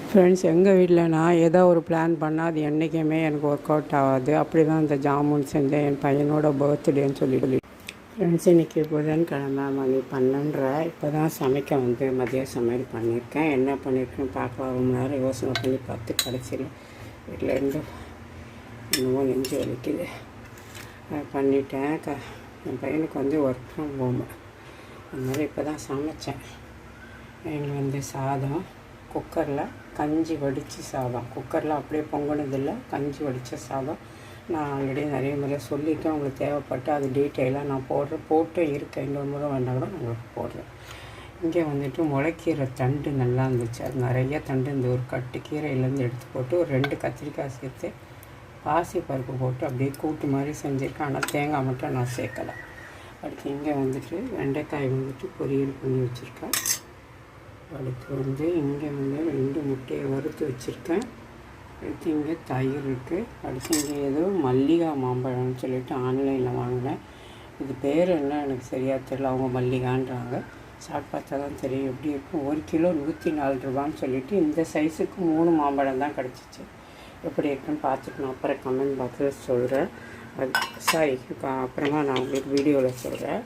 Friends, எங்கள் வீட்டில் நான் ஏதோ ஒரு பிளான் பண்ணால் அது என்றைக்குமே எனக்கு ஒர்க் அவுட் ஆகாது. அப்படி தான் இந்த ஜாமுன் செஞ்சேன் என் பையனோட பர்த்டேன்னு சொல்லி. ஃப்ரெண்ட்ஸ், இன்றைக்கி புதன்கிழமை மணி 12:30. இப்போ தான் சமைக்க வந்து மதிய சமையல் பண்ணியிருக்கேன். என்ன பண்ணியிருக்கேன்னு பார்க்க ரொம்ப நேரம் யோசனை பண்ணி பார்த்து கடைசியில் வீட்டில் இருந்து என்னவோ நெஞ்சு வலிக்குது பண்ணிட்டேன். என் பையனுக்கு வந்து ஒர்க் ஃப்ரம் ஹோம், அதனால் இப்போ தான் சமைத்தேன். எங்களுக்கு வந்து சாதம் குக்கரில் கஞ்சி வடித்த சாதம், குக்கரில் அப்படியே பொங்கினதில்லை, கஞ்சி வடித்த சாதம். நான் ஆல்ரெடி நிறைய முறை சொல்லியிருக்கேன், உங்களுக்கு தேவைப்பட்டு அது டீட்டெயிலாக நான் போட்டு இருக்கேன். இன்னொரு முறை வேண்டாம் கூட நான் உங்களுக்கு போடுறேன். இங்கே வந்துட்டு முளைக்கீரை தண்டு நல்லா இருந்துச்சு, அது நிறைய தண்டு இந்த ஒரு கட்டு கீரையிலேருந்து எடுத்து போட்டு ஒரு 2 கத்திரிக்காய் சேர்த்து பாசி பருப்பு போட்டு அப்படியே கூட்டு மாதிரி செஞ்சுருக்கேன். ஆனால் தேங்காய் மட்டும் நான் சேர்க்கலை. அடுத்து இங்கே வந்துட்டு வெண்டைக்காய் வந்துட்டு பொரியல் பண்ணி வச்சுருக்கேன். அடுத்து வந்து இங்கே வந்து 2 முட்டையை வறுத்து வச்சுருக்கேன். அடுத்து இங்கே தயிர் இருக்குது. அடுத்து இங்கே ஏதோ மல்லிகா மாம்பழம்னு சொல்லிட்டு ஆன்லைனில் வாங்கினேன். இது பேர் என்ன எனக்கு சரியாக தெரியல, அவங்க மல்லிகான்றாங்க. சாப்பிட்டு பார்த்தா தான் தெரியும் எப்படி இருக்கும். 1 கிலோ 104 ரூபான்னு சொல்லிட்டு இந்த சைஸுக்கு 3 மாம்பழம் தான் கிடச்சிச்சு. எப்படி இருக்குன்னு பார்த்துட்டு நான் அப்புறம் கமெண்ட் பாக்ஸில் சொல்கிறேன். அப்புறமா நான் உங்களுக்கு வீடியோவில் சொல்கிறேன்.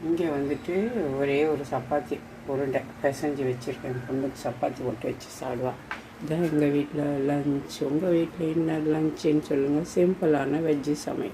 இங்கே வந்துட்டு ஒரே ஒரு சப்பாத்தி உருண்டை பிசைஞ்சு வச்சுருக்கேன். பொண்ணுக்கு சப்பாத்தி போட்டு வச்சு சாப்பிடுவான். இதான் எங்கள் வீட்டில் லஞ்ச். உங்கள் வீட்டில் என்ன லஞ்சுன்னு சொல்லுங்கள். சிம்பிளான வெஜ்ஜு சமையல்.